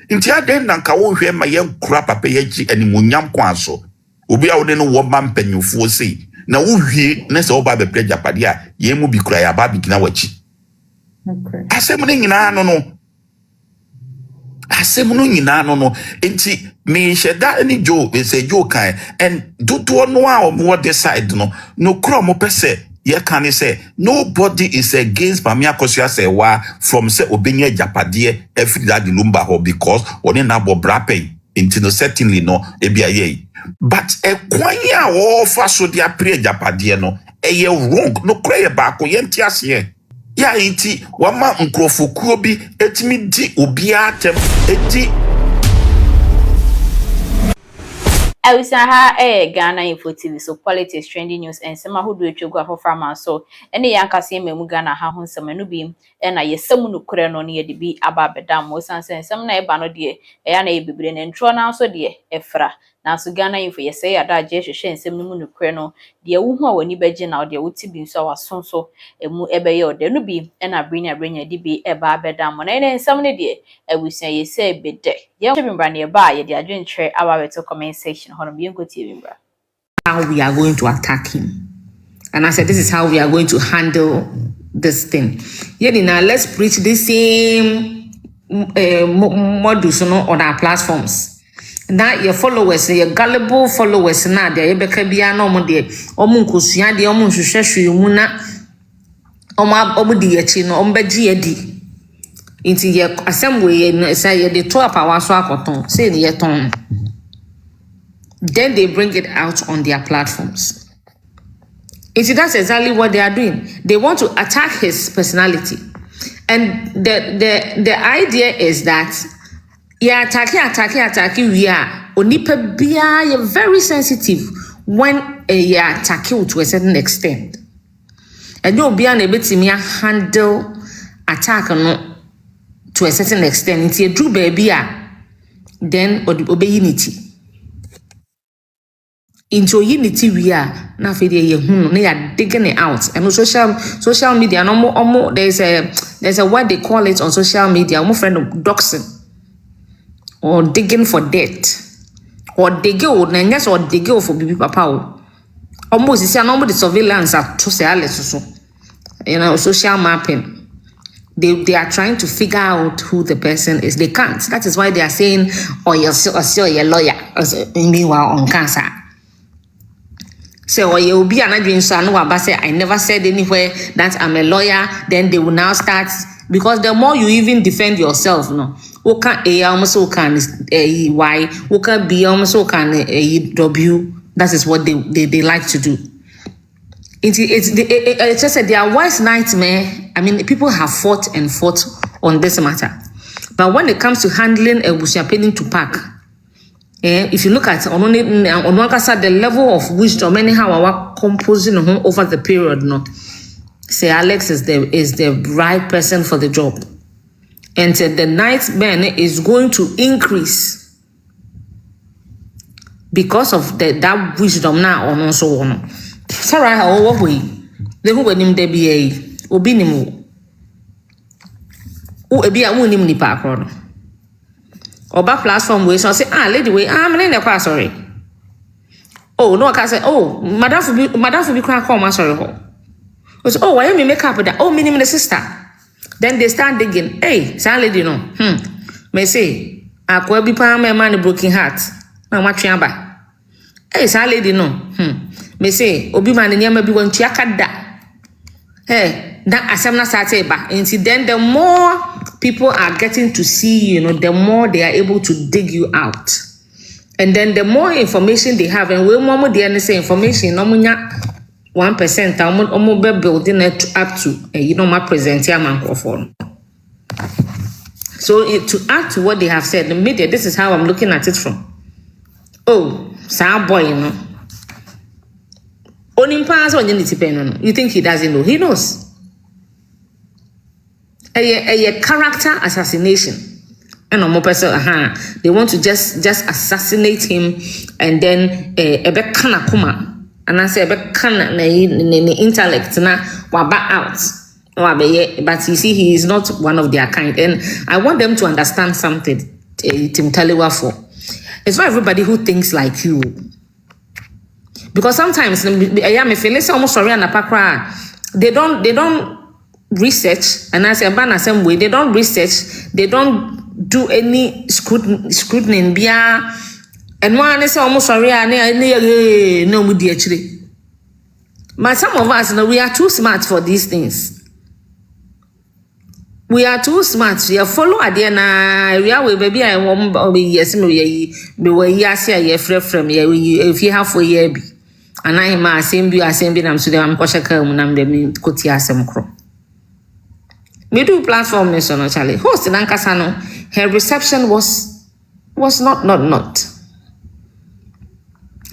Inti aden na nka wo hwe ma ye nkura papa ye gi animonyam kwan so. Obi a wo de no wo ma mpanyufuo sei. Na wo hwie na se wo ba be Ghpagetv a ye mu bi kura ya ba bi gina wachi. Okay. Asem no nyina no. Asem no nyina no. Inti me sheda any Joe say Joe kan and do no a omo decide no kro mo pese ye kan say nobody is against Mami AKOSUA SERWAA from say obenya Ghpagetv every that the lumba ho because oni na bo brape inti no certainly no ebia ye but e kwan ya wo fa so dia pre Ghpagetv no ye wrong no kro ye ba ko ye ntiase ya inti wama nkrofokuo bi etimi di obi atem eti Awisaha Ghana Info TV so politics trending news and some who do etwa for farmer so any yankase memu Ghana ha ho nsem no bi na yesam no kure no ne de bi aba bedam mo sansen nsem na eba no de ya na ebibre ne ntro na so de efra na so Ghana Info yese ya da je hwehwe nsem no mu no kure no de wu hu a wani beje na de wuti bi so wasonso emu ebeye ode no bi na brenya de bi eba bedam mo na nsem ne de awusia yese bede ye bimbra ne ba ye de adwentre aba beto comment section how we are going to attack him. And I said, this is how we are going to handle this thing. Yeah, now let's preach the same modus on our platforms. Now your followers, your gullible followers, now they be kabia no mo de omunkosuya de omunhwehwehwe mu na omudi yachi no ombeji edi. Inti ye assembly no say ye de to apawa so akoton say ye ton. Then they bring it out on their platforms. That's exactly what they are doing. They want to attack his personality. And the idea is that attacking we are onipa bia you're very sensitive when you attack you to a certain extent. And you'll be able to handle attack to a certain extent. It's a true baby, then obey unity. Into unity we are now for they are digging it out. And on social media no there's a word they call it on social media, my friend of doxing or digging for debt or digging or digging for baby papa almost is the surveillance at so social mapping. They are trying to figure out who the person is. They can't. That is why they are saying, oh, you're a lawyer. Meanwhile, on cancer. So you'll be another I never said anywhere that I'm a lawyer. Then they will now start because the more you even defend yourself, no, who can A almost can Y, who can B almost can W. That is what they like to do. It's just their worst nightmare. I mean, people have fought on this matter, but when it comes to handling a bushappening to pack. If you look at the level of wisdom, anyhow, our composing over the period, no, say Alex is the right person for the job, and the nightmare is going to increase because of that wisdom now on so on. Sorry, how we the who when him there be a obinimu. Who be a winning the park. Oba platform way so say lady way I'm in the sorry. Oh no I can say oh madam for be cry call my sorry ho. Oh why me make up with that oh me the sister. Then they start digging. Hey, say lady no. Me say akwa bi pa man broken heart. Na matwe aba. Hey, say lady no. Me say obi man nyama bi won tuaka da. Hey, that asemna sate ba. And then the more people are getting to see, the more they are able to dig you out. And then the more information they have, and we more the say information, no 1%, I'm building it up to my present here microphone. So to add to what they have said, the media, this is how I'm looking at it from. Oh, sad boy, you think he doesn't know? He knows. A character assassination. And on person, they want to just assassinate him and then a kana kuma. And I say a kana intellect na waba out. But you see, he is not one of their kind. And I want them to understand something. Tim Taliwa for. It's not everybody who thinks like you. Because sometimes I feel almost sorry and they don't research, and as a banner same way, they don't research, they don't do any scrutiny in Bia, and one is almost sorry and no would actually. But some of us, we are too smart for these things. We are too smart. We are follow Adiana. We are baby. I won't be yes. We were yes here. From here. If you have for year be, and I am same be. I'm so I'm koshaka. I'm the kotia sem kro. Me do platform this on Charlie. Host in Ankasano. Her reception was not.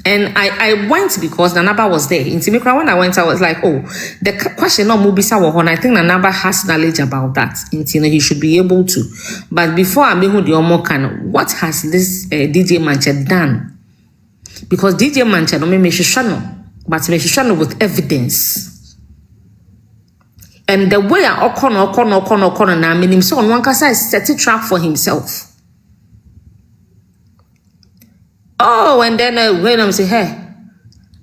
And I went because Nanaba was there. In Timikra, when I went, I was like, oh, the question of Mubisa Wahon, I think Nanaba has knowledge about that. He should be able to. But before I mean, what has this DJ Mancha done? Because DJ Mancha no me shano, but me shano with evidence. And the way I okono na meaning so on one kasa set a trap for himself. Oh, and then when I'm say, hey,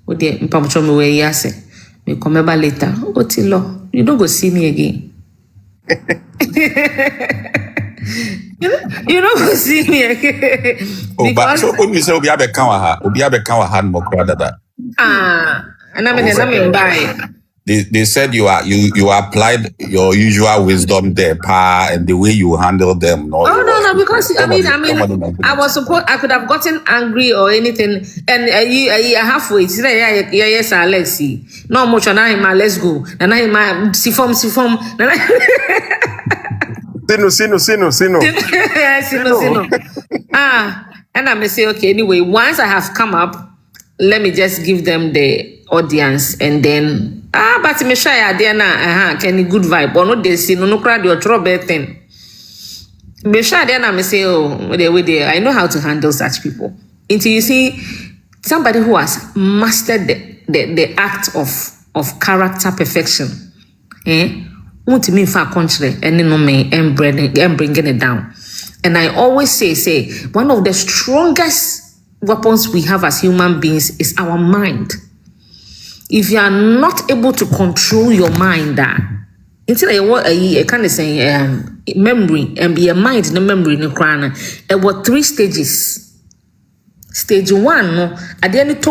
oh dear, me way yase, me come back later. Oh, Tilo, you don't go see me again. you don't go see me again. Oh, but so when you say Obi Abe Kanwa more crowded that. And I'm buy. They said you applied your usual wisdom there, and the way you handle them. No, because I could have gotten angry or anything, and I halfway. Yes, Alex. No much on I let's go. And I sifom. Sino. And I may say, okay, anyway, once I have come up, let me just give them the audience, and then but me shy idea na can good vibe or no they see no crowd your trouble thing. Me shy idea na me say oh they I know how to handle such people. Until you see somebody who has mastered the act of character perfection. Want to mean for country and no me and bringing it down. And I always say one of the strongest weapons we have as human beings is our mind. If you are not able to control your mind, until I kind of say memory and be a mind in the memory in the crown, there were 3 stages. Stage 1, no, at the end of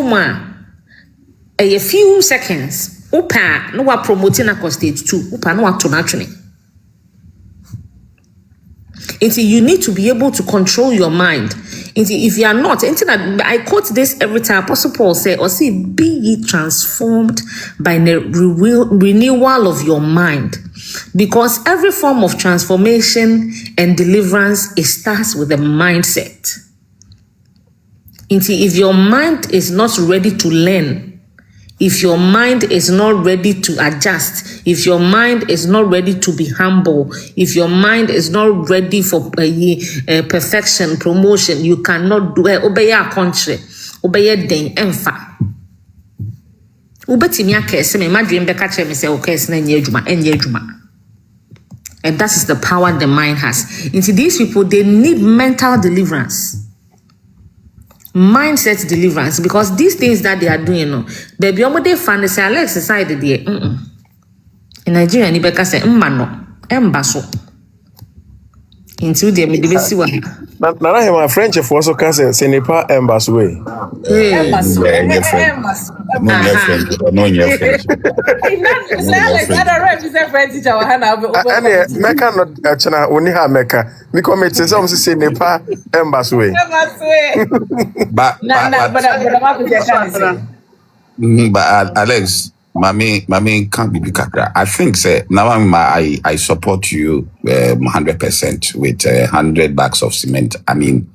a few seconds, opa no wa promoting across stage 2, opa no wa to naturally. Until you need to be able to control your mind. If you are not, I quote this every time. Apostle Paul said, or see, be ye transformed by the renewal of your mind. Because every form of transformation and deliverance, it starts with a mindset. If your mind is not ready to learn, if your mind is not ready to adjust, if your mind is not ready to be humble, if your mind is not ready for perfection, promotion, you cannot do it. Obey your country, obey your day, enfa. Ubeti miya kese me madrim beka che me say okay enye juma. And that is the power the mind has. Into these people, they need mental deliverance. Mindset deliverance, because these things that they are doing, baby, they find they say Alex decided there. In Nigeria, ni beka say embaso. Into the medibesi wa. Nana he my French for also can say Nepal embassy way. Embassy. No, your friend. Mecca not China only have Mecca. Me come to some say Nepal embassy way. But Alex, Mami can't be kakra. I think say now I support you 100% with 100 bags of cement. I mean,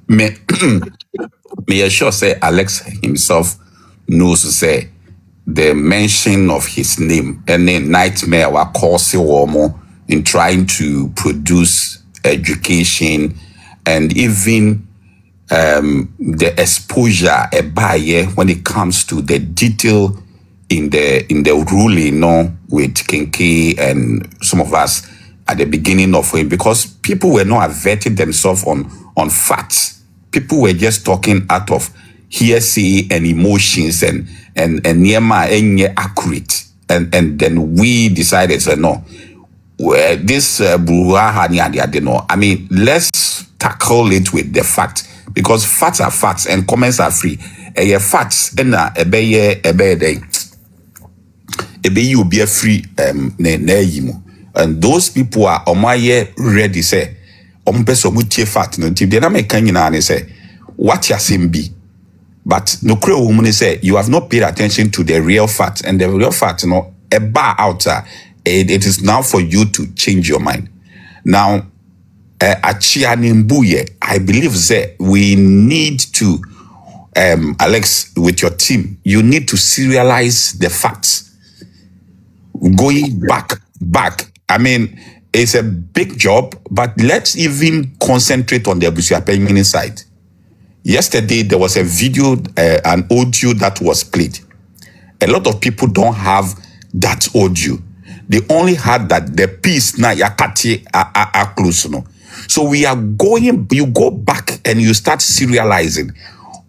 me sure say Alex himself knows say the mention of his name any nightmare will cause more in trying to produce education and even the exposure a buyer when it comes to the detail in the ruling, with Kinky and some of us at the beginning of it, because people were not averting themselves on on facts. People were just talking out of hearsay and emotions and Niema accurate. And then we decided, so no, this I mean, let's tackle it with the fact, because facts are facts and comments are free. Facts and you be free and those people are ready say fact no tip they na make and say what you saying be, but no crow woman say you have not paid attention to the real fact, and the real fact a bar out it is now for you to change your mind. Now I believe that we need to Alex, with your team, you need to serialize the facts. Going back. I mean, it's a big job, but let's even concentrate on the Ghpagetv side. Yesterday, there was a video, an audio that was played. A lot of people don't have that audio. They only had that the piece na yakati are close. No? So we are going, you go back and you start serializing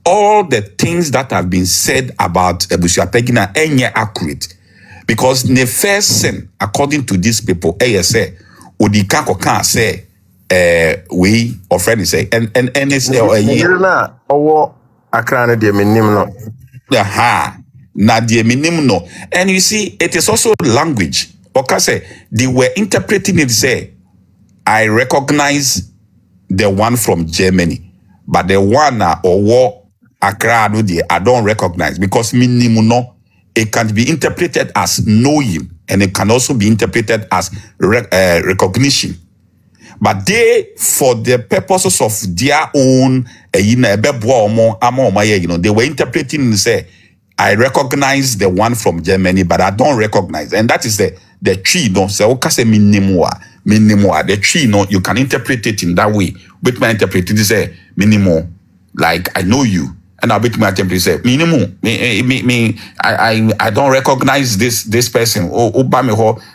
all the things that have been said about Ghpagetv and accurate. Because the first sin, according to these people, say, Odikako can't say, we or friend say, and it's na the minimum no. And you see, it is also language. Okay, they were interpreting it say, I recognize the one from Germany, but the one or Accra no I don't recognize, because minimum no. It can be interpreted as knowing, and it can also be interpreted as recognition. But they, for the purposes of their own, they were interpreting and say, I recognize the one from Germany, but I don't recognize. And that is the tree. Don't say, okay, minimum. The tree, you can interpret it in that way. But my interpretation is say minimum, like I know you. And I'll bet my temple say, minimum, I don't recognize this person.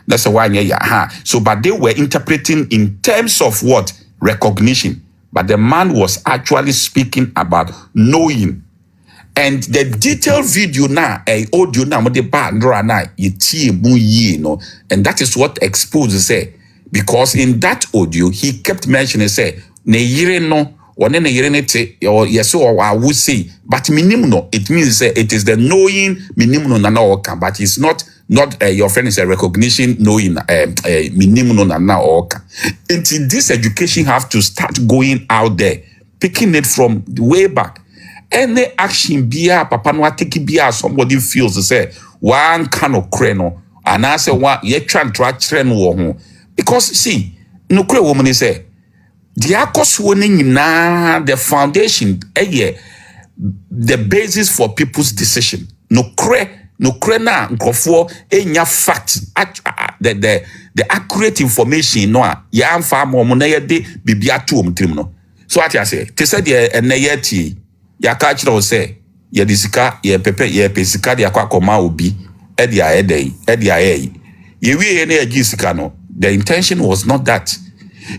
That's why so, but they were interpreting in terms of what? Recognition. But the man was actually speaking about knowing. And the detailed video now, audio now, and that is what exposes say. Because in that audio, he kept mentioning, say, no. Or yes, or I would say, but minimum, it means it is the knowing minimum no, but it's not your friend is a recognition knowing minimum no. Until this education have to start going out there, picking it from the way back. Any action be papa no take be somebody feels to say one kind of creno, and I say one ye trying to train wo, because see no cre woman say. The AKOSUA the foundation, the basis for people's decision. No kre na nkofo fact the accurate information ya amfa mo na ye de bibia to omtrim no. So what I say, te say the enayeti ya ka kire say ye disika ye pepe ye pesika de akwa obi e dia ye wi na agisika no. The intention was not that.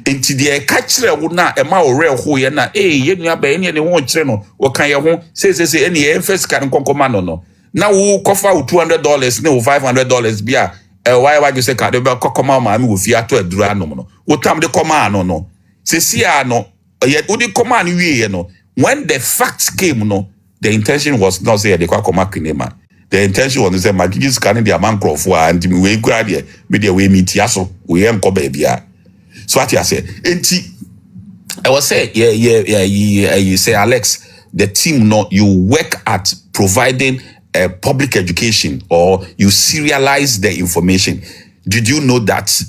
Enti de kachire wo na ema ore ho ye na ye nua ba ene ne ho kire no wo kan ye ho say ene ye first kan konkoma no na wo kofa wo $200 ne wo $500 bia why you say ka de ba kokoma ma mi wo fi ato aduru anom no wo tam de koma no se sia no ye wo de koma no wie no. When the facts came no, the intention was not say de kokoma kinema. The intention was to say magigi scan the man crofo and me we grad here me de we meet yaso we em ko ba bia. So what I say, I was say, you say, Alex, the team, you work at providing public education, or you serialize the information. Did you know that?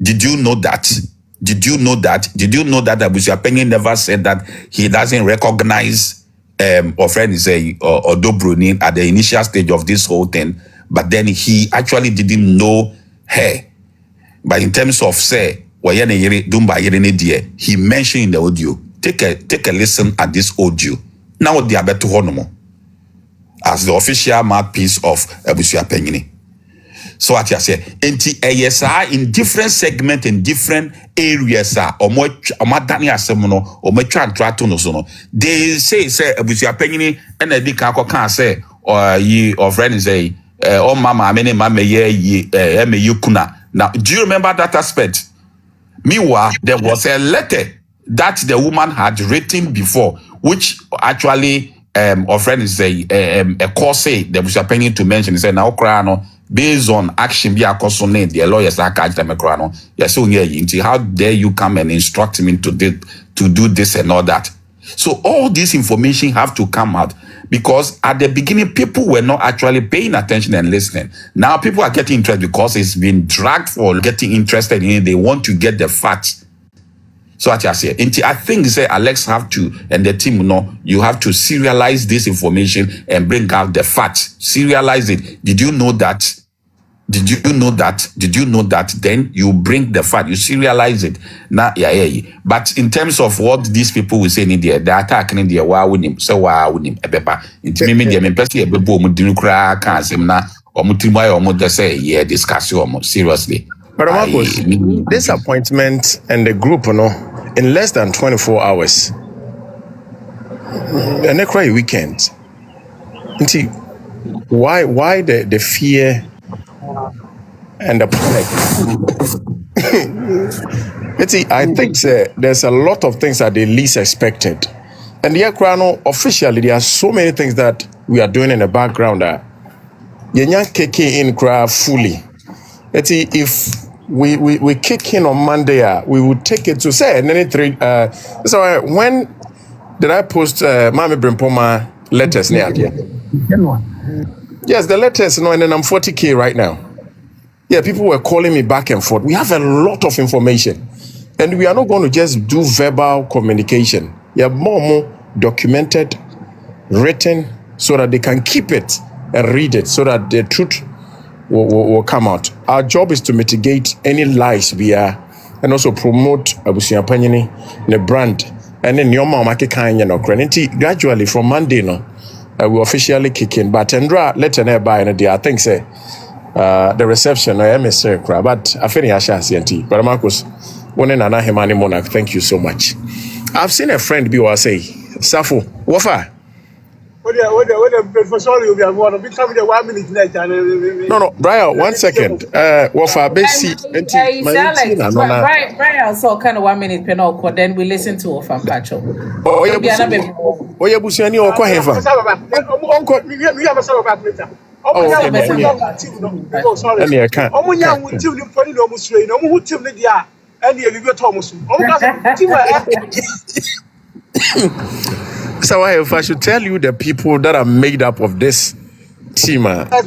Did you know that Ghpagetv never said that he doesn't recognize or friend is or Broni at the initial stage of this whole thing, but then he actually didn't know her. But in terms of say, he mentioned in the audio. Take a listen at this audio. Now they are better as the official mouthpiece of Ghpagetv. So what you say? Yes, in different segments, in different areas, or more Dani asemono, or more no sono. They say, with your penny, and a big can say, or ye or friends say, oh mama, mama, ye, kuna. Now, do you remember that aspect? Meanwhile, there was a letter that the woman had written before, which actually our friend is a course say that was happening to mention. He said now crano based on action be AKOSUA the lawyers are catch them crano. Yes, so yeah, how dare you come and instruct me to do this and all that? So all this information have to come out because at the beginning people were not actually paying attention and listening. Now people are getting interested because it's been dragged for getting interested in it. They want to get the facts. So what I say, I think say Alex have to and the team you have to serialize this information and bring out the facts. Serialize it. Did you know that? Did you know that? Did you know that? Then you bring the fact, you serialize it. Now, yeah. But in terms of what these people will say in there, the attack in there, why wouldn't him? So why wouldn't him? It's me, me, person, a people, Mudinukra, can't say na, or Mutimai, or Muda say, yeah, discuss you seriously. But Marcos, this appointment and the group, in less than 24 hours, and they cry weekend. Why the fear and the panic? I think there's a lot of things that they least expected. And the Akrano, officially, there are so many things that we are doing in the background that you're kicking in fully. If we kick in on Monday, we would take it to say and then 3. So when did I post Mami Brimpoma letters near here? Yes, the letters, and then I'm 40K right now. Yeah, people were calling me back and forth. We have a lot of information, and we are not going to just do verbal communication. Yeah, more documented, written, so that they can keep it and read it, so that the truth will come out. Our job is to mitigate any lies we are, and also promote Abusua Panyini, the brand, and then your mama gradually from Monday we officially kick in. But Andra letter nearby and I think say the reception I am a circle, but I finish CNT. But Marcus, one and another Himani Monarch, thank you so much. I've seen a friend be or say, Safo, Wafa. No, Brian, 1 second. Wafa, Bessie, Brian saw kind of 1 minute penal, then we listen to Wafa Pacho. Oh, yeah, Busiani or Quahefa. Oh, sorry. I can't. So if I should tell you the people that are made up of this team, wow. Wafa,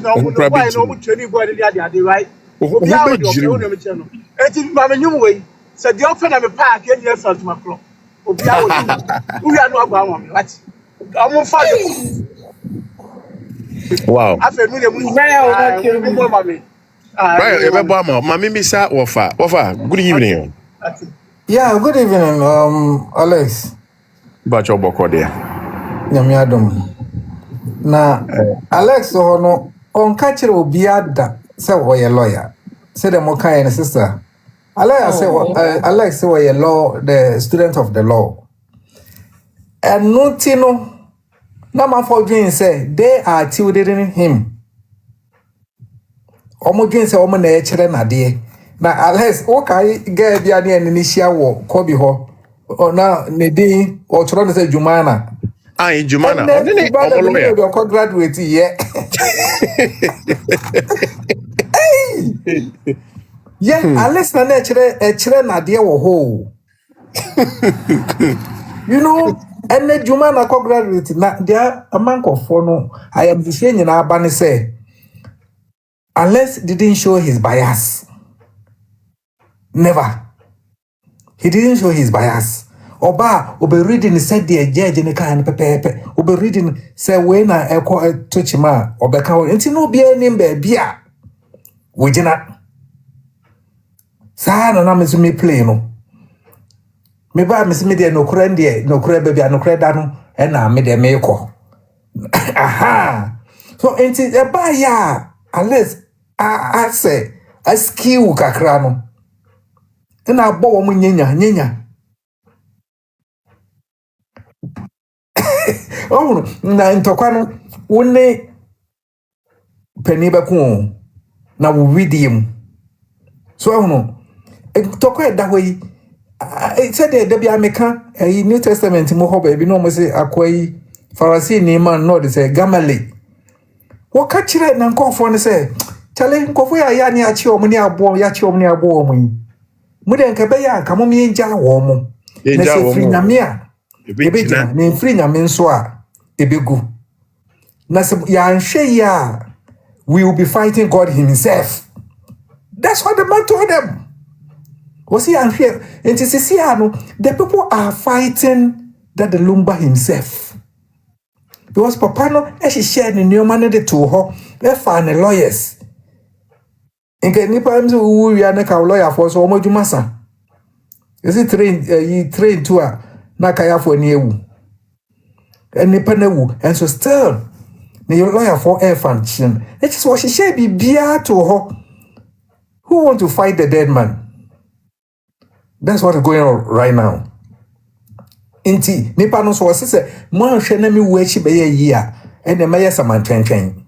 good evening. Yeah, good evening, Alex. Bacho boko there. Nyamiadum. Na Alex no on catch obiada say we lawyer. Say the mokai and sister. Alex say Alex say we law the student of the law. And no na man for doing say they are tilting him. Omo gen say omo na e kire na de. Na Alex o kai get bia ne initial wo Kobe ho. Ona Nedi or trying to say Jumana. Jumana. I'm graduate yeah. Yeah, Alex na chere na de wo ho. You know, and the Jumana graduate na there a man for no. I am saying in our banner say Alex didn't show his bias. Never. He didn't show his bias. Oba, obe reading said the judge in the kind pepe. Obe reading say when I touch ma obe cow. And no be a name beer. Wejina. Sa na miss me play no. Me ba miss me there no crende, no cre baby, no credano, and I made a meko. Aha. So enti e ba ya, unless I say a skill kakrano. And I bought one nyenya. Oh, na intokano one penny back na widium. So I know. Talk that way. It said there be American a New Testament mo ho baby no mo say akwai Pharisee ni man no they say Gamaliel. What catch right na nkofo ne say chale nkofo ya ni achi omo ni abo ya chi omo ni abo omo yi. Mu de nka be ya nka mo mi nja wo mo. Na se free nyame a. Ebe jina na free nyame nso a ebegu. Na se ya nhwe ya we will be fighting God himself. That's what the man told them. Was he unfair? And to see the people are fighting that the Lumba himself. Because Papa no, she shared in your money to her, they find the lawyers. And can you perhaps who we are not a lawyer for so much massa? Is it trained to a Nakaya for new? And Nipanewu, and so still, the lawyer for air function. It is what she said be beer to her. Who want to fight the dead man? That's what is going on right now. Inti, me panos was say, man, shenemi wechi be a year, and the mayor saman train.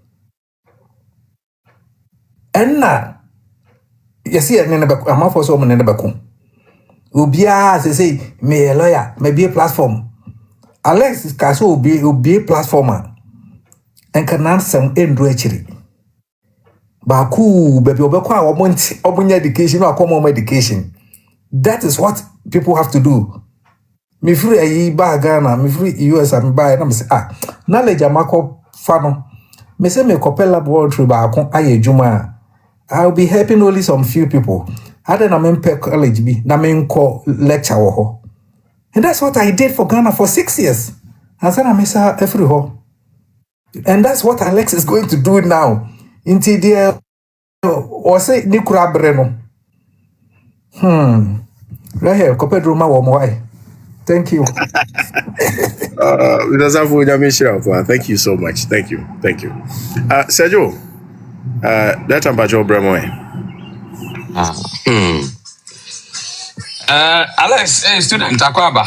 And now, you see, I'm not for so many bakum. Ubia, they say, me a lawyer, maybe a platform. Alex Castle will be a platformer and can answer in duetry. Baku, baby, open education or common education. That is what people have to do. Me free a ba Ghana, me free US and buy and say knowledge amako fano. Me say me kopel laboratory ba kon aye juma. I'll be helping only some few people. Other na me pe college bi na me nko lecture wo ho. And that's what I did for Ghana for 6 years. And then I miss every ho. And that's what Alex is going to do now. Into the or say Nikura Breno. Right here, Copedroma Womwai. Thank you. Thank you so much. Thank you. Sergio, that about your Bremo. Alex, student, Akwaba.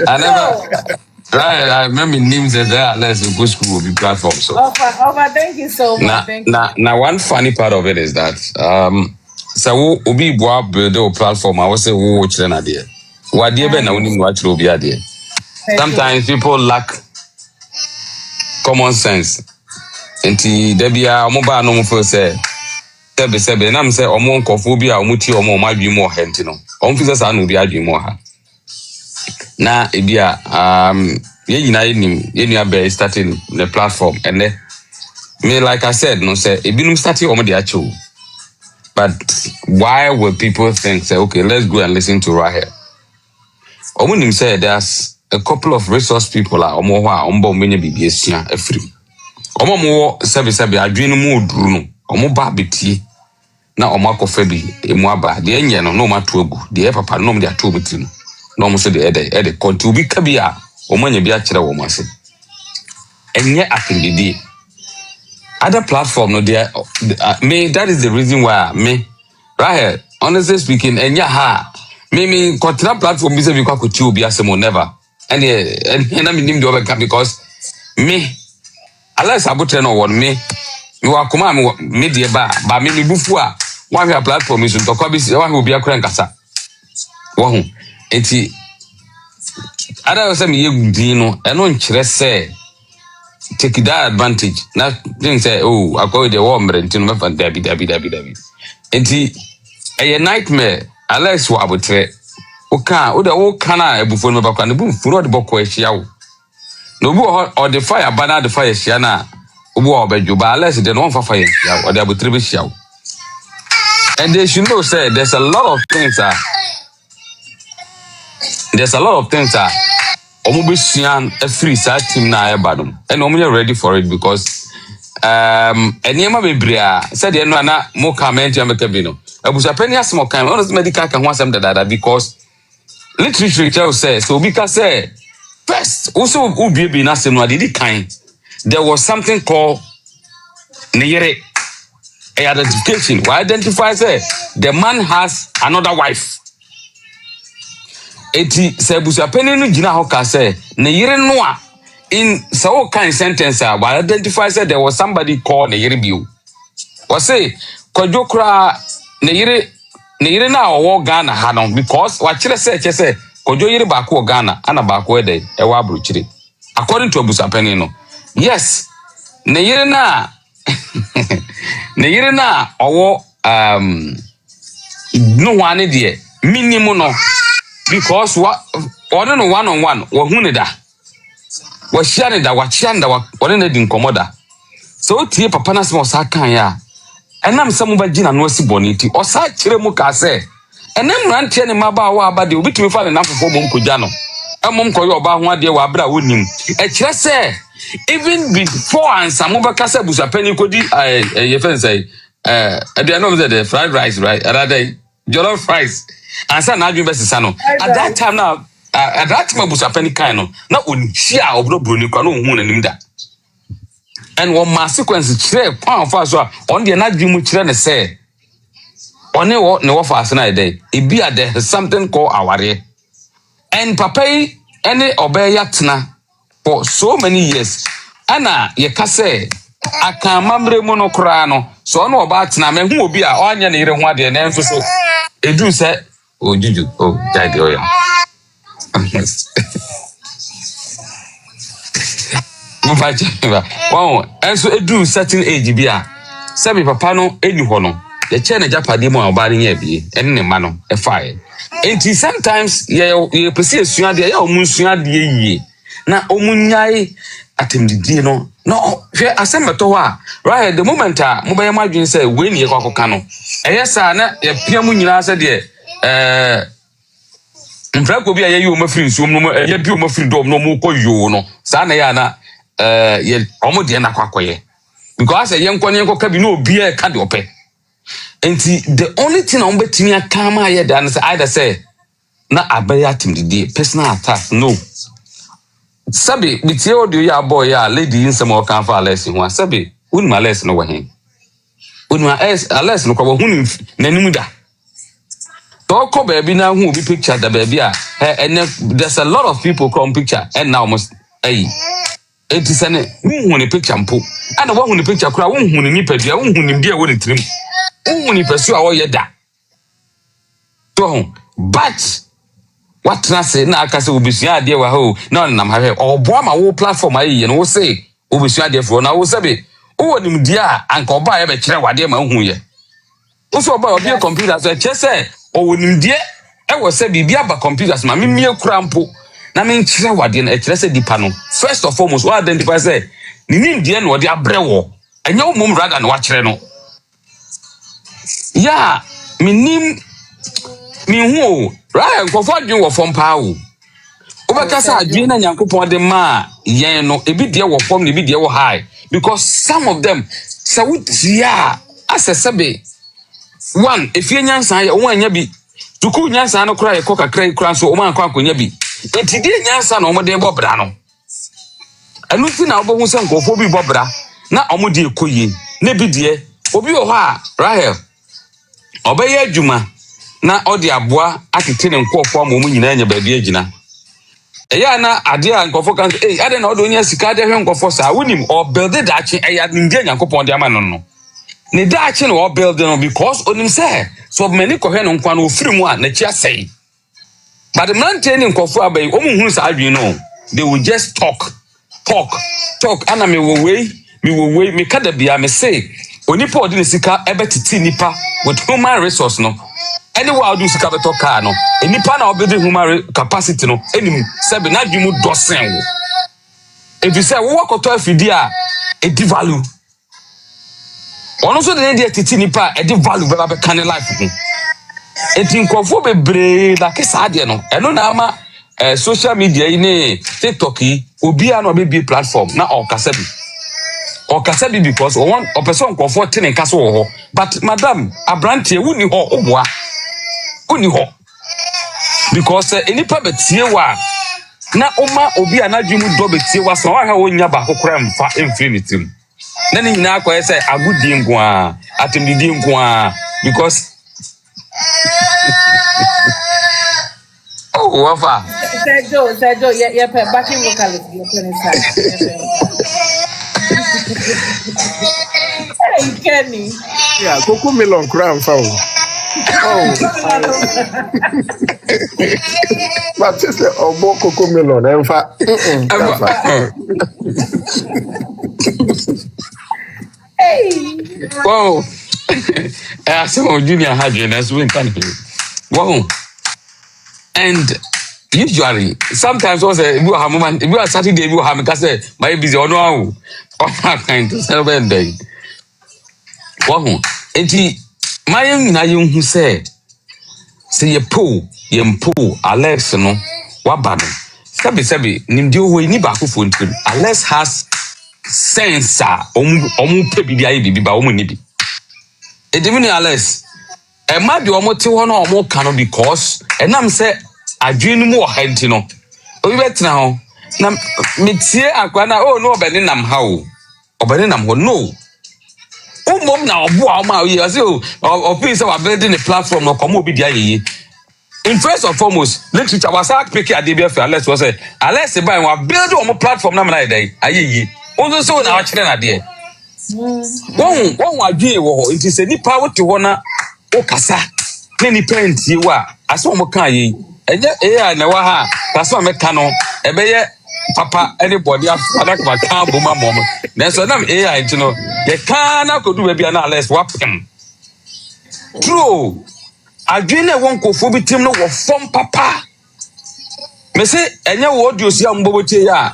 I never. Right, I remember names there. Alex, the good school will be platform. So. Thank you so much. Now, one funny part of it is that so Obi Boa build a platform. I was say who watch an idea. What dear Ben only watch Obi idea. Sometimes people lack common sense. And there be a mobile no more say. Sebe, and I'm say omo nkofobia omuti omo ma bi mo henti no. Omfisa sa no bi adwi mo ha. Na ebia ye nyina ye nua be starting the platform and me like I said no say ebinum starting omo de acho. But why would people think say okay, let's go and listen to Rahel? Omo nim say there's a couple of resource people are omo ho a ombo menye bibie sua afiri. Omo mo sebe adwenu mu oduru no. Omo ba betie na omako febi emu aba de enye no ma to agu de papa no de ato mutim no mo so de ede konti bi ka bia omanya bi a kire wo mase enye akindidi other platform no there me that is the reason why me right honestly speaking enye ha me kontra platform bi se bi kwa ko ti obi asemo never and na me nim de obeka because me unless abotre no won me wa kuma me de ba me bufu a one your platform is to copy one will be a crankasa. Wahoo. Eti other say me dino and on say take that advantage. Now didn't say, oh, I go the warm rent in my Debbie. Eti a nightmare, unless what about it. Oka, or the old canna before me back on the boom for the book where she out. No or the fire banner the fire shiana. War by Juba, unless they don't for fire or they will triple shout. And they should know, say, there's a lot of things Omubisian a free side team na badum. And I'm ready for it because and Yama Bibria said no na more comment Yamakabino. I was a penny as more kind honest medical can want some that because literature says so because say first also ubi be nasim no did kind there was something called Neyere. A identification. We identify say the man has another wife. Eti sebusa penny no gina ho ka say Neyere no a in so kind sentence we identify say there was somebody called Neyere bio. We say kwadwo kra Neyere na owo Ghana ha no because wa kire say kwadwo yire ba ko Ghana ana ba ko e wa abrochire. According to abusa penny no. Yes. Neyere na owo no one there minimum no because what on no one on one wo hu ne da wo hia ne da wa chia ne da wo ne di nkomoda so tie papa na se sa kan ya enam se mo ba gina no asi boniti o sa kire mu ka se enam rantie ne maba wa aba de obitumi fa ne nafofo bom kogya no emom koyo oba ho ade wa abra wonim e kire se even before answer mo ba kasa busapani kodi ye fen say I know the fried rice right rather jollof rice answer na adwin best no at that time now at that time busapani kind no na onhia obro Broni kwa no hu nanim da and one ma sequence kire kwan fa so on the na adwin mu kire ne say one ne wo fa asena dey e be there something called aware and papa any obey yatna for so many years ana ye ka say aka mamre mu no kra no so no oba tena me hu obi a onya ne yire hu ade na enso so edu say ojuju jai de oya mo fa cheba wow enso edu certain age bi a say me papa no eni ho no ye che na japade mu a oba ne ya bi ene ne ma no e fae enti sometimes ye pese esua de ya omunsua de yie na omunyai atemdidie no hwe asemeto ho a right the moment a mo be madwin say we ni ye kwakoka no eyesa na ye pia mu nyina se de mfrako bi a ye omafiri nsuom no ye bi omafiri dom no mo koyo no sa na ya na ye omo de na kwakoye because ye nkonye ka bi no obi e ka de ope enti the only thing on betimi aka ma ye da na say either say na abaya atemdidie personal attack no sabi bitie audio ya boy ya lady insem o kan fa Alex ho sabi unma Alex no wahin unma Alex no kwa hu nanim da to ko baby na hu obi picture da baby a and there's a lot of people come picture and now almost it is an hu ni picture mpo and wa hu ni picture kura hu ni nipadua hu ni bia wo ni trim hu ni pesu a wo ye da to but what na say na aka say obesua ade wa ho na nam ha hwe obo ma wo platform ayi no wo say obesua ade fro na wo sabe wo nim dia anka oba ya be kire wade ma hu ye wo so oba obi computer so che say o wonim die e wo say bibia ba computers ma memie kura mpo na men kire wade na e kire say dipa no first of foremost what identify say ni nim die no de abrewo enya wo mom rather na wa kire no ya minim mi hu right nkofo adwen wo fom pa wo obekasa adwen na nyankopon de ma yen no ebi de wo fom ne ebi de wo high because some of them say wutia asesebe one efie nyansan ye wo anya bi tuku nyansan no kra ye kokakra kra so o man kwa akonya bi etide nyansan no o de bobra no anu ti na obo hu se nkofo bi bobra na omo de ekoye na bi de obi wo ha Rahel obeye adwuma na odi aboa atete ne nkofo ma omu nyina nya ba bia gina eya na ade a nkofo kan ade na odo nya sika de hwe nkofo sa wonim o build it achi eya ndie nyankopon de ama no ne da achi no o build no because onim say so many ko hwe no nkwa no ofiri mu a na chi asai but the man training nkofo abai omu hu sa adwen no they will just talk ana me wo wei me kada bia me say onipa odi ne sika ebetiti nipa with human resource no anywhere do sika beto car no enipa na obedi human capacity no enim sebe na dwemu dosen wo if you say wo wakoto afidi a edi value ono so de titi nipa edi value beba be kan life ho eti nkofo bebre da kesa ade no eno na ama social media yi ne TikTok yi obi a no be platform na okasa bi because one person nkofo tene nkasa wo ho but madam abrantie wuni ho oboa uni ho because enipa betie wa na oma obi anadwemu do betie waso wa ha wonya ba kokora mfa infinitim na ni nyina akọ say agudi nko a atemdidi nko a because oh wafa Sergio, yeah, backing vocalist, Hey, Kenny. Yeah, Coco Melon crown foul. Oh, but just oh, Coco Melon, in fact, Hey. wow. Some junior hadrian as we can be. Wow. And usually, sometimes also you have moment, if you are Saturday, you have because my busy or no, or kind to celebrate day. Wow. And my young who said, say ye po, Alex, no, wabano. Sabi, Nimdio, we need back for Alex has sense, pebi dia ibi ba nibi. Edimini Alex, e ma de omo te ho na omo ka no because enam se adwenu mu ohenti no. Obi betina ho na metie akwa na oh no obeni nam ha o. Obeni nam ho no. Umom na obo a ma ye say o pin say wa building a platform no komo obi dia ye. In first and foremost, literature was act pick at the Alex was say Alex buy wa build on platform na na dey aye. Ozo so na wa kire na de. Wọ́n adwene wɔ hɔ nti sɛ nipa wote hɔ na okasa ne nipa ntie wa aso mo kan yi enye AI na wa ha kaso me ka no ɛbɛyɛ papa any body afada ka kan bo ma mom na so nam AI nti no ye kan na kodu ba bia na Alex wapem true adwene won kofo bi tim no wɔ fom papa me se enye wo audio si ambobo tie ya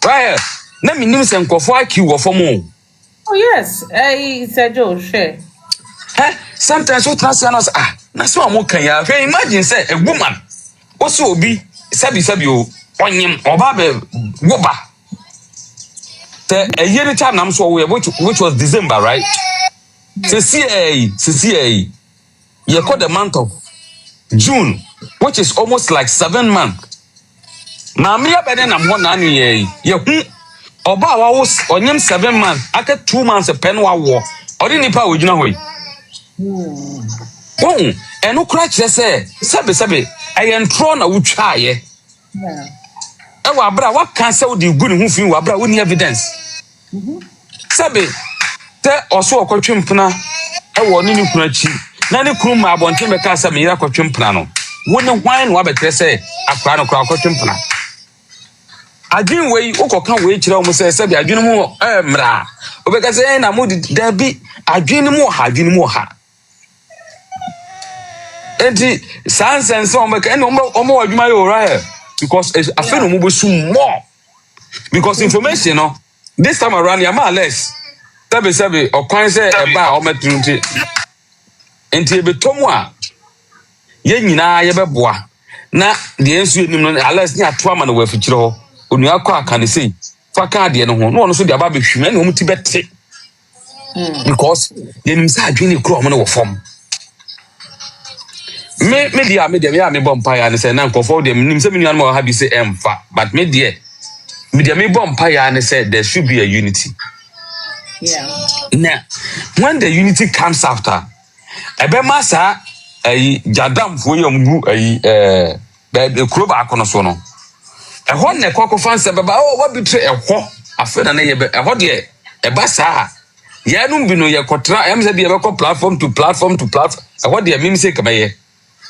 right na minim se nkofo aki wɔ fom o. Oh yes, Sergio, share. Sometimes what I say, that's what I'm can ya. Imagine say a woman, also be sabi on him or babe woba. A year time I'm so which was December, right? CCA. You call the month of June, which is almost like 7 months. Now me up and I'm 1 year. Oba wa was onyem 7 months, aka 2 months a pen wa war. Odi nipa wo gyina hoyi. Eno kra kire sebe ayentro na wutwa ye. E wa bra wa kan se wo di gu ne ho fin wa bra wo ni evidence. Sebe te oso okotwempna e wo ni kunu achi. Na ne kunu ma abonte me ka se me yira kotwempna no. Wo ne hwan no wa betre se akra no kra kotwempna. Adwin wey ukoka wey kire o mo se bi adwin mu mra obeka se na mo da bi adwin mu ha enti sansense o meka en o mo adwuma yo right because afeno mo besu more because information no this time around ya ma less sabi okwan se eba o metunti enti ebetomu a ye nyina ye beboa na de ensu enim no Alex ni ato ama no wa fikire ho onua kwa aka sei fa ka de no ho no ono so de aba behwime na omu ti bete because yenim sa adwene kro omo no wo fom me dia me bompa ya ne say na nkofo de nim se me nuan ma ha bi say emfa but me bompa ya ne say there should be a unity. Yeah. Now when the unity comes after ebe masa jadam fo yombu be kro ba akono so no ehon ne kwakofan se beba what betray ehon afena na ye be ehon de eba saa ya no bi no ye kotra em se de be ko platform to platform ehon de mim se kamaye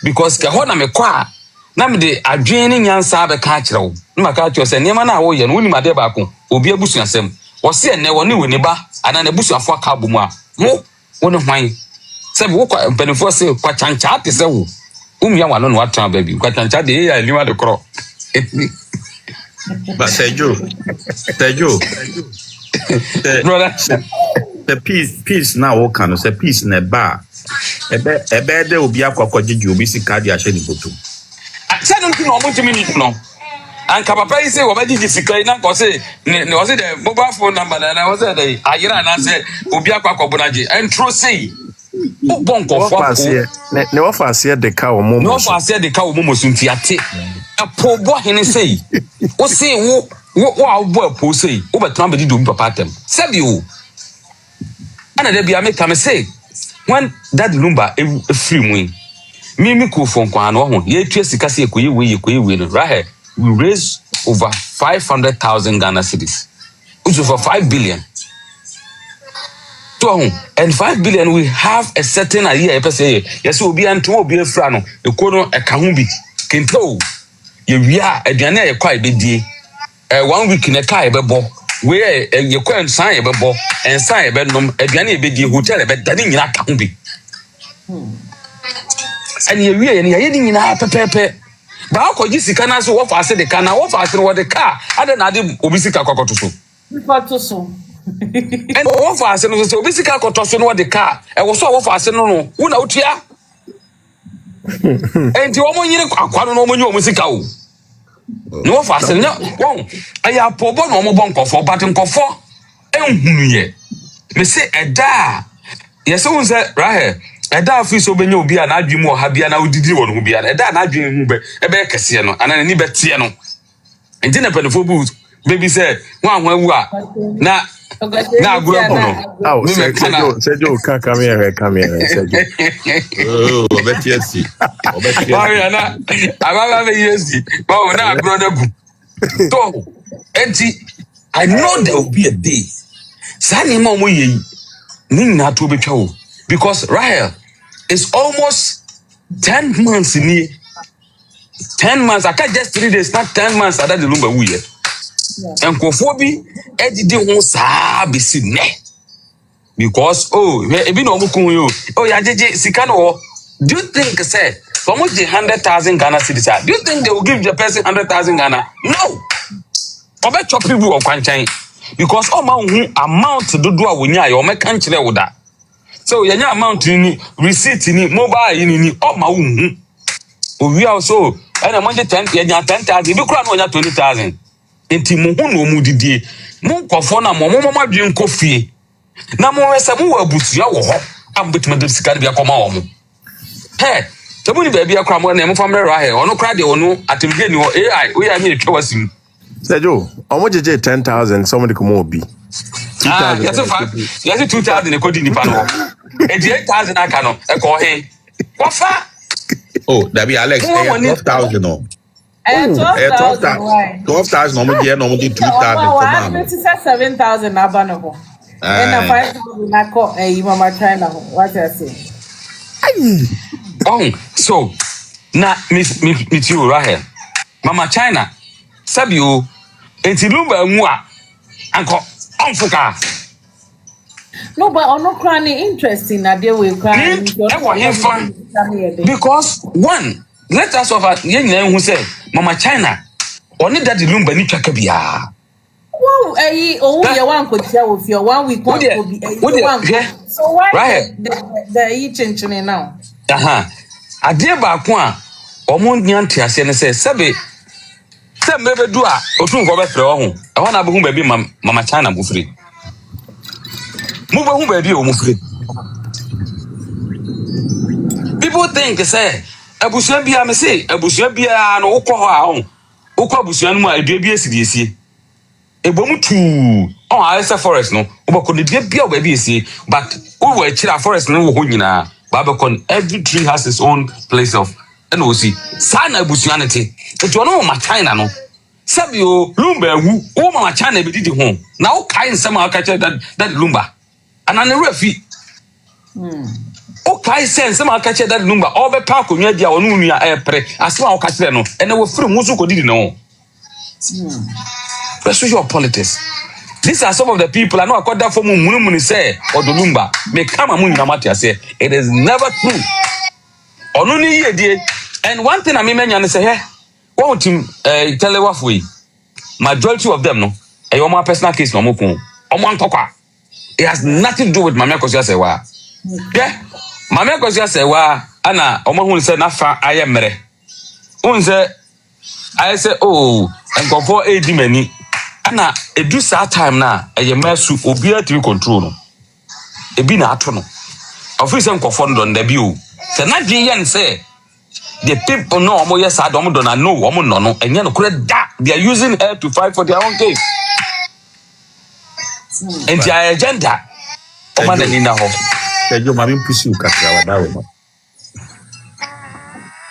because ehon na me kwa na me de adwen nyansa be ka kirewo na ka kyo se niam na wo ye no unim ade ba ko obi abusu asem wo se ene wo ne we ne ba ana na busu afo aka bomu a mo wo ne hwan se bi wo kwa benefo se kwa chancha ate se wo umia wa no no atra ba bi kwa chancha de ya liwa de kro. But Sergio, the peace now what kind of say peace in a bar. Ebe de obi akwa jeju obi sika di ahye ni boto. Say no no mo timi ni no. And papa is say obi di sika na ko say ne o say the mobile phone number na o say the ayira na say obi akwa bonaje entro say o bon ko fo ko ne wa fa se de ka o mo no fa se de ka o mo sunti ate a poor boy in say, what say, what poor say, over Trump did do papa them. Save you. And there be a make come say, when that lumber a free win. Mimi ko phone kwa no ho ye twa sika se ekoyi we no right we raise over 500,000 Ghana cedis which is for 5 billion to ho and 5 billion we have a certain idea e say yes obi anto obi afra no ekono eka ho bi kento ye wia aduane ye kwa ebedie 1 week na kai bebo we ye kwa ensan ye bebo ensan ye benom aduane ebedie hotel ebedane nyina ka ho bi and ye ni na pepepe ba ko ji sika na so wo fa ase de ka na wo fa ase wo de car ade na ade obi sika kokoto so and wo fa ase no so obi sika kokoto so no wo de car e wo so wo fa ase no wo na otua enti wo mo nyire akwa no mo nyi wo sika o no wo fa ase no wo aya pobo no mo bon kofo but nkofo enhunu ye me say eda yes won say right eda afi so benye obi a na adwemu o ha bia na odidi wo no ho bia eda na adwemu be ebe kese no ana ni betie no enti na penfo bu baby say wan ho awu a na aguro no Oh, Sergio, come here, Sergio. Oh, obetiesi. Why na ababa be yesi ba na aguro na bu to enti I know there will be a day sani ma mo yi ni na to betwa wo because Rahel is almost 10 months in here. 10 months. I can't just 3 days, not 10 months. I don't know who ye. And Kofobi, Eddie won't be seen. Because, oh, if you know, oh, yeah, Sikano, do you think, say, for much the 100,000 Ghana cedis, do you think they will give the person 100,000 Ghana? No. I bet your people of Quanchain. Because all my amount to do a winya, or my country with that. So yanya amount ni receipt ni mobile ni all my own. We also and a money 10,000 you kura no 20,000. Enti mo hu no mu didie. Mo nkofo na mo dwen kofie. Na mo wese mo abutua wo ho. Am betima de sika bia koma wo mo. He, so mo ni ba bia kura mo na mo famre ra he. Ono kura de ono atemge ni AI. We ya me twa wasim. Sergio, how much is it? 10,000. Somebody come over. 2,000. Yes, 2,000 ekodi nipa no. 8,000 aka no e ko he. Wafa. Oh, that be Alex. 12,000 no. 12,000. 12,000 normally 2,000 This is 7,000 abanobo. And 5,000 I call Mama China. What I say? Oh, so na meet you Rahel. Mama China. Sabio enti lumba mu a anko onfuka. No, but I'm not crying interesting. I deal with crying. Because one, let us offer who say Mama China only that the lumba ni twaka bia. Wow, you one could tell with your 1 week one could be so why the eating now? Adie ba ko a omo nyanti ase ne say sebe mebe do a otun ko be frɛ wo ho e ho na be hu ba bi Mama China mo free. Mo be hu ba bi o mo free. People think say abusua bia me say abusua bia no wokɔ hɔ a ho wokɔ abusua no mu a edua bi esidiesie ebomu tu on Alisa forest no wobɛkɔ ne dua bia ba bi esie but wo wɔ akira forest no wo ho nyina ba bɛkɔ every tree has its own place of and we see sana abusua ne te etu no Mama China no sabio lumba wu wo Mama China be didi ho na wo kai nsɛm a ka kyerɛ that lumba anane refi okay sense ma ka che that number obe pa konwa dia onu nua epre asema o ka kire no ene wo free mu so kodidi no pursue your politics. These are some of the people I know akoda for mu say odolumba me kama mu nyina mate ase it is never true onu ni ye die and one thing I mean menya ne say he won team telewafo yi majority of them no e your personal case no mo kun omo antokwa it has nothing to do with Mama AKOSUA SERWAA. Yeah, Mama AKOSUA SERWAA ana omo hu se na fa ayemre unse I say oh enkofo edi mani ana edu sa time na eyemasu obi atimi control no ebi na ato no ofisi enkofo ndo nda bi o se na dwen yen se the people know omo yes I don't know omo no and you know they are using her to fight for their own case. And their agenda omo na nina ho. Ejo mami pusi ukakra wadawe no.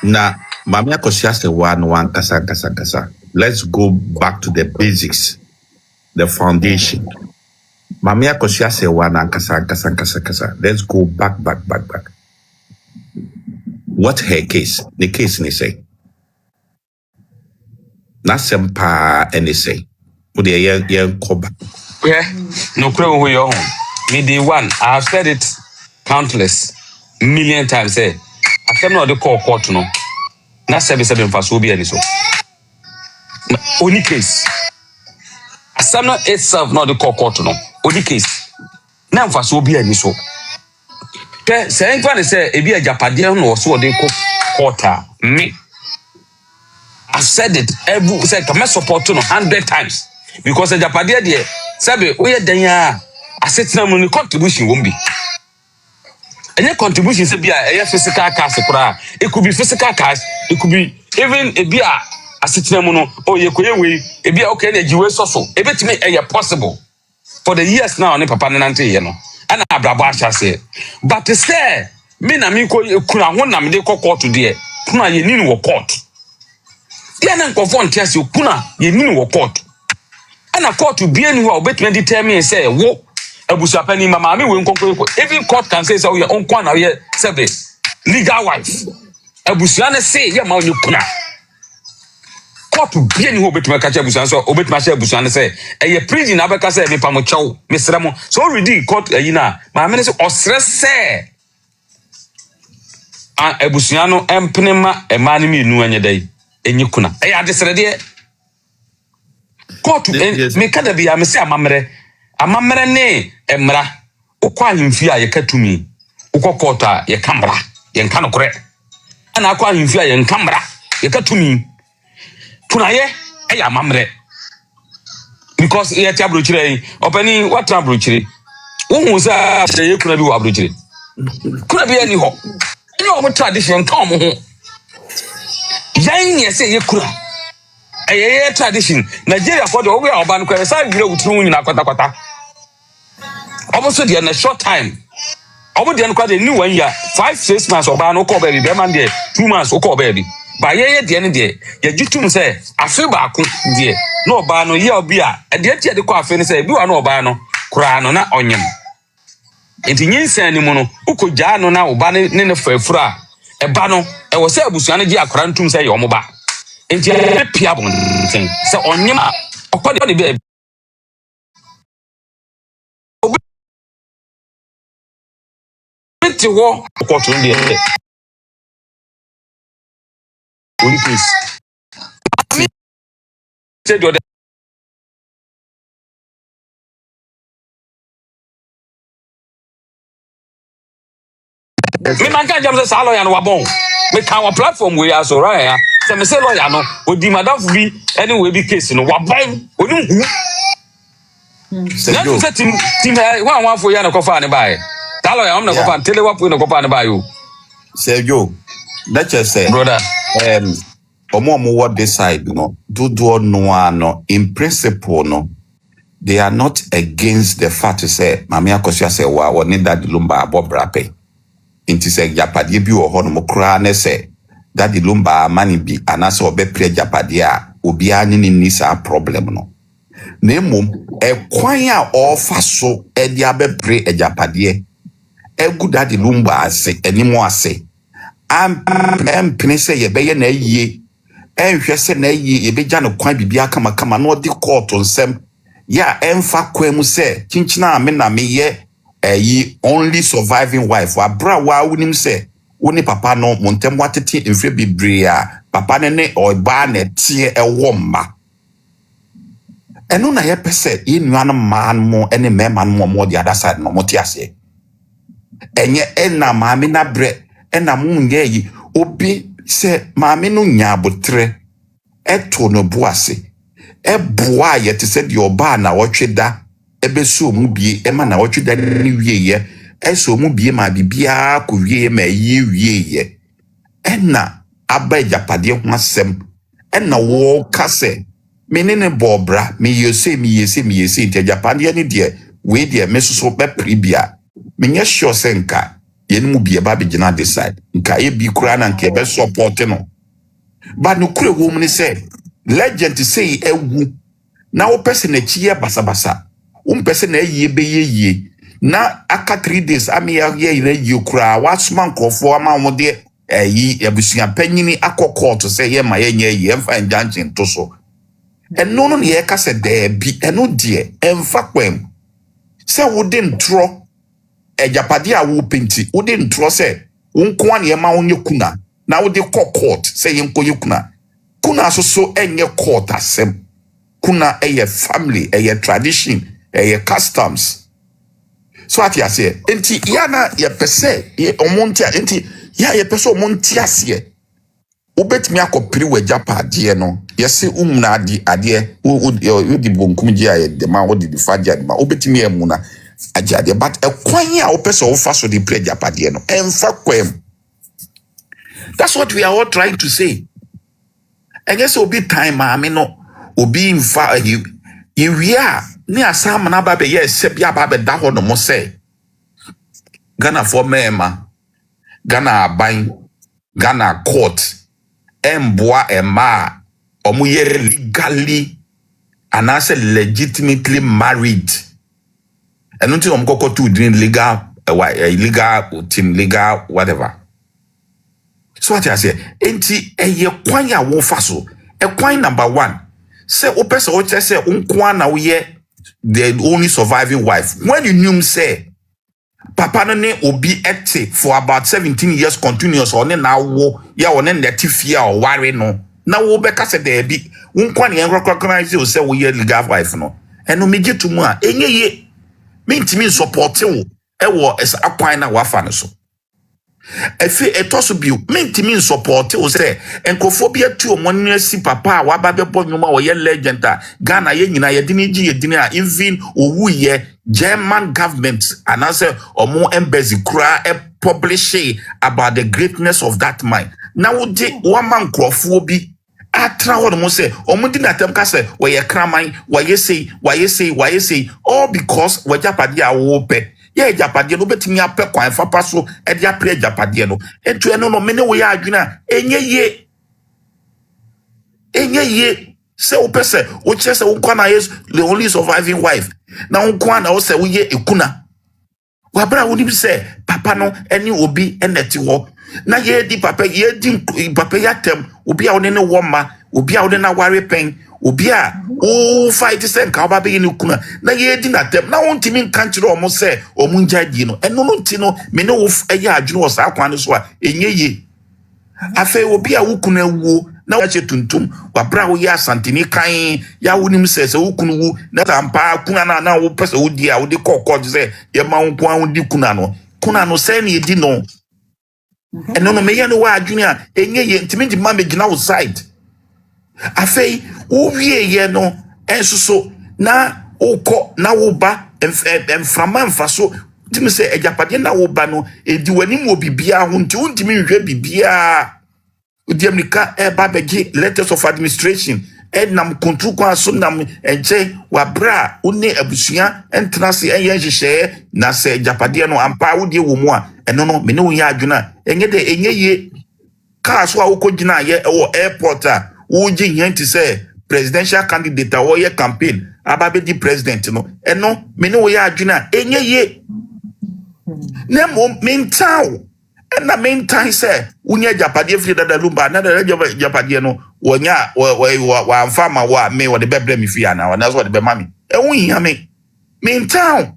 Na mami AKOSUA se one kasa. Let's go back to the basics, the foundation. Mami AKOSUA se one kasa. Let's go back. What her case? The case ni say. Na sempa any say. Wo de ye koba. Yeah, no problem with your home. Me day one, I have said it countless million times. I said no the court no. Na 7 for be any so. Only case. I said no itself not the court no. Only case. Na for be any so. Say anyone say e be a Ghpagetv no so the court me. I said it every say come support no 100 times because the Ghpagetv there sabe we den ya asetena mu contribution won't be. Any contribution say be a physical cash kura. It could be physical cash, it could be even a be a asetena mu no oh ye koye we e be okay na jiwe so e betimi e possible for the years now ne papa nante ye no ana abrabo ahya say but say me na me ko kura ho na me de court there kuna ye ni wo court dia na nkofo ntiase kuna ye ni wo court ana court bi ani ho obetumi determine say wo abusuapani mama me we nkonko even court can say so ye onko na ye service LegalWives abusua na say ye ma onye kuna court bi ani ho obetumi ka che abusua so obetumi che abusua na say ye prison na abeka say me pa mo chew me sremo so already court ayi na ma me say osre say abusua no empnema emani mi nu anye dai enyi kuna ya desere de court me kada bia me say amamre ne emra ukwa ahimfi a ye katumi ukọ court a ye kamra ye nka no kore ana akwa ahimfi a ye nkamra ye katumi kuna ye ya amamre because ye ti abrochire opani what abrochire wo sa ye kuna bi wo abrochire kuna bi ani ho any of tradition kan mo ho yan ye say ye kuna a tradition Nigeria for the way urban kwere say wire wutru nyina kwata almost in a short time obo de nkwa de ni 1 year 5-6 months oba no call baby be man de 2 months o call baby ba ye de ne de ye gitum say afi ba ko de no oba no ye obi a de tie de ko afi ne say bi wa no oba no kura no na onyem enti nyinsan ni mu no ukogya no na oba ne fafura e ba no e wo say abusua ne gi akora ntum say ye omoba enti e pia bon sen say onyem okode be ti wo kotu ndi e only case say do me man kan jam say sa lawyer no wabon me kan wa platform we are so right say me say lawyer no odi madam bi anyway bi case no wabon oni hu na say team one for ya na kofa ne bae ta lawyer am na kofa tele wapo na kofa ne bae o Sergio, that just say brother omo what this side no do no in principle no they are not against the fact to say mami AKOSUA say wa woni that lumba abobrape inti say Ghpagetv bi wo ho no kra na say that lumba mani bi anase obepre Ghpagetv a obi ani ni sa problem no na emom ekwan a ofa so e dia abepre Ghpagetv egu that lumba ase enimo ase am pene say ye be ye na yie enhwe se na yie ye be gya no kwan bibia kama no di court nsem ya emfa kwemu se kinchina ame na me ye only surviving wife abra wa unim se woni papa no montem watete mfre bebre a papa ne oba na tie ewo mma eno na ye pese ye nuan man mo ene mema no mo the other side no motiase enye ena maame na bre ena munye yi obi se maame no nya abotre eto no boase eboa ye te se de oba na wotweda ebeso mu bie ema na wotweda ni wieye eso mu bie ma bibia ko wieye ma yi wieye ena aba japade ho asem na wo ka se me ne bobra me yese nti japade ne de we de me so be pribia me nye sure senka ye mu bia ba be gina decide nka e bi kura na nka be support no ba no kure wo mu ne se legend say ewu na wo person na chiye basabasa person na yie be yie na aka 3 days ami ya yie kura wasuma nkofo ama wo de yi abusuan panyini akọ to say ye ma ye nye ye emfa injunction to so eno no ye ka se de bi eno de emfa kwem se wo de ntro ejapade a wo penti wo de ntro se wo nko an ye ma wo nye kuna na wo de court say ye nko ye kuna so enye court asem kuna eye family eye tradition eye customs so ati ase enti ya na ye pese ye omonti enti ya ye pese omonti ase ubetimi akopiri wejapade no yesi umna ade wo di bonkum ji aye de ma wo di faja de ma ubetimi emuna ajade but ekwan a wo pese wo fa so di prejapade no emfa kwem. That's what we are all trying to say. I guess obi time I mean no obi infa we are ni asam na ba be yes se bia ba be da ho no mo say Ghana for mema Ghana aban Ghana court emboa ema omo yere legally and as legitimately married and until I'm go to doing legal illegal team legal whatever. So what I say enti eye kwan a wo fa so kwan number 1 say o person o say unkwan na wo ye the only surviving wife when you knew say papa no ne obi ete for about 17 years continuous on na wo ya on na tifia o ware no na wo be ka say there bi unkwan ye recognize o say wo ye legal wife no eno meje to mu a enye ye mentimi support wo e wo akwan na wafa no so efe etoso bi mentimi support o say enkophobia tu omonne si papa wa ba be bonyuma o ye legend a Ghana ye nyina ye dini a even owu ye German government and as omo embassy kura publish about the greatness of that man now de one man crofo bi atra ho no say omo di na tem ka say we ye kraman why say all because we japade a wo pe ye japade no betimi apɛ kwan fa pa so e de apre japade no etu eno no me ne wo ya adwena enye ye se o pese o chese o kwa na yes the only surviving wife na o kwa na o se wo ye ekuna wa bra wo ni se papa no eni obi eneti ho na ye di papa ya tem obi a wo ne wo ma obi a wo na ware pen obi a o fight sen ka ba be ni kuna na ye di na tem na won timi nka nkire o mo se o mu njadi no eno no nti no me ne wo ya adwene wo sa kwan so a enye ye afa obi a wo kuna wuo na wa che tuntum wa bra wo ya santini kan ya wonim se wo kunu wu na tampa kuna na wo pese wo di a wo di kokko se ye ma wo kwa wo di kuna no se na ye di no eno no me ya no wa adwene a enye ye ntimi di ma me gina wo side afei wo wie ye no ensoso na ukọ na wo ba emframa mfaso ntimi se ejapade na wo ba no edi wani mo bibia ho nti untimi hwe bibia Udiamnika eba begi letters of administration nam kontru kwa so nam enche wabra une abusua entrance enye hihye na se japade no ampa wo die wo mu a eno no me ne wo ya adwuna enye de enye ye car so a wo kogina ye wo airport a wo gi henti se presidential candidate a wo ye campaign ababe di president no eno me ne wo ya adwuna enye ye nemo mental na meantime say unya japade free dada lumba na dada japade no wonya wa amfama wa me wo de bebre mi fi ana na so de be mami ehun hia me meantime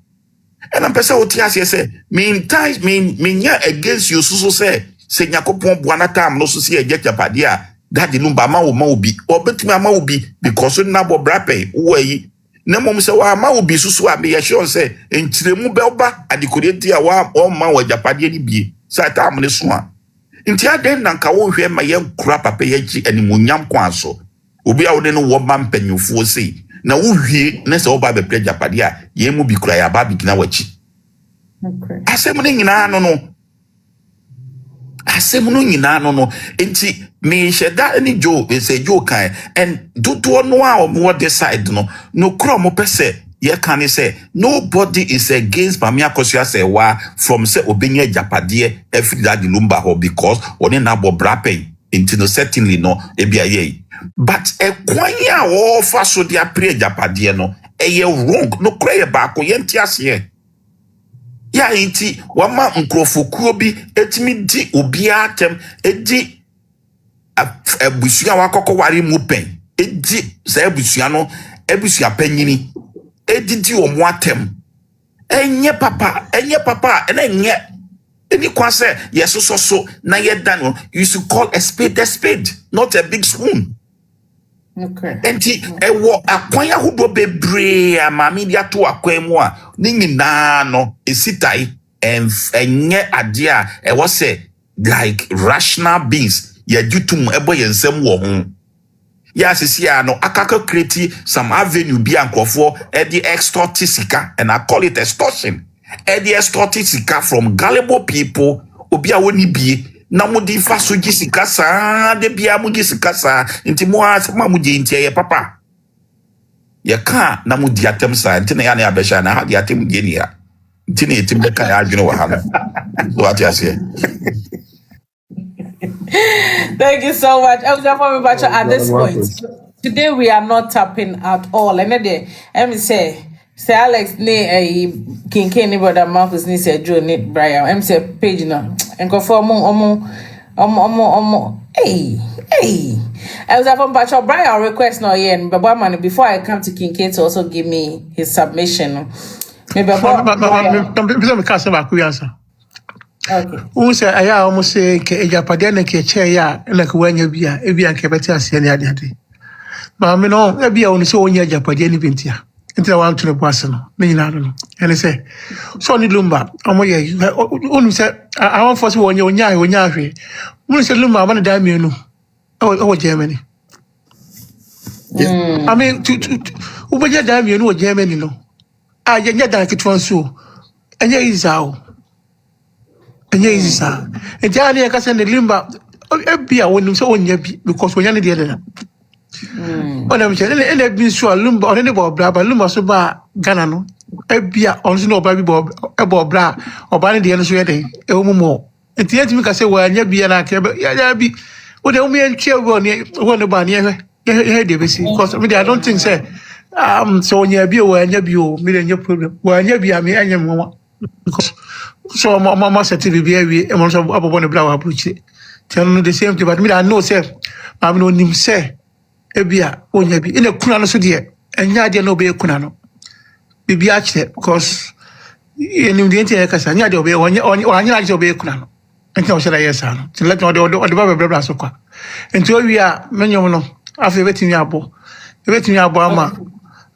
and am pesa oti ase say meantime menya against you so say se nyakopon boana tam no so se eje japade a dada lumba ma wo ma obi obetumi ama obi because na bo brape wo yi na mom se wa ma obi susu a me ye sure say entiremu be oba adikodeti a wa o ma wo japade ni bie sata amne soa nti aden na nka wo hwe ma ye kura papa ye gi animonyam kwa so obi a wo ne no wo ma mpanyufo sei na wo hwie na se wo ba be play japade a ye mu bi kura ya ba bi gina wachi okay asem ne nyina no asem no nyina no enti me sheda any Joe is a Joe kind and do no a omo decide no kro mo pese ye can say nobody is against Mami AKOSUA SERWAA from say obenya Ghpagetv every that the lumba ho because one na bo brape into no certainly no ebia ye but e kwan a wo fa so dia pre Ghpagetv no e wrong no kro ye ba ko ye ntiase ya inti wama nkrofokuo bi etimi di obia atem edi abusua wakoko ware mu pen edi sa abusua no abusua panyini edidi omo atem enye papa enye eni kwase yeso so na ye dan you should call a spade not a big spoon. Okay. Enti ewo akwan ahodo bebre amami dia to akwan mu a ni nyina no esitai enye ade a ewo se like rational beings ya jutum ebo yensem wo ho ya sisia no akaka create some avenue bi ankofo e di extort sika and I call it extortion e di extort sika from gullible people obi a woni bie na mo di fa so gisika sa de bia mo gisika sa nti mo asema mo di nti ye papa ye ka na mo di atem sa nti na ya na abesha na ha di atem di ni ya nti na etim de ka ya adwene wa ha no so ati ase. Thank you so much. At this point, today we are not tapping at all. And then let me say Alex ne Kinke ni brother Marcus ni say Joe ni Brian. I'm say page no. And go for omo. Hey. I was from Pacho Brian request no yen. But man, before I come to Kinke to also give me his submission. Maybe okay. Who say I almost say Ghpagetv na ke chair ya na ke wanya bia e bia nke beti ase ne ade. Ma me no e bia woni so wonya Ghpagetv ni bintia. Ntia wan to ne boase no. Me nyina no. Ene say so ni lumba omo ye onu say I want force wonya ahwe. Wonu say lumba ma na da mienu. O Germany. I mean to ubeja da mienu o Germany no. Ah ye nya da kitwan so. Enye izao. Enye easy sir. Ejani ya kasa ne limba ebia wonu so onya bi because wonya ne de de. Ona mi chele ene bi so lumba one ne bo bra ba lumba so ba Ghana no. Ebia on so no ba bi bo bra oba ne de no so ye den. E wo mo. Enti enti mi ka se wonya bi na ka ya bi. Wo de wo mi entwe wo ne ba ne he de be see because me I don't think say so wonya bi o me de problem. Wonya bi am anya mo because so mama said TV be e mo so abobo ne bla wa bruchi tell the same thing but me I know say am no nim say e bia onya bi ina kuna no so de enya de no be kuna no bibi a che because enim de enti e kasa nya de obe anya de obe kuna no enti o shara yesa no till let no de ba bla so kwa enti o wi a menyo no afi betimi abo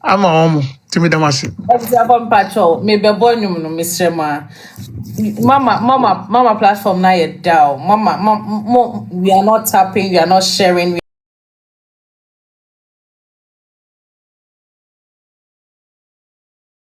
ama omo timi damasi Example patrol maybe bonum no Mr. Mama platform na ye down. Mama we are not tapping, we are not sharing.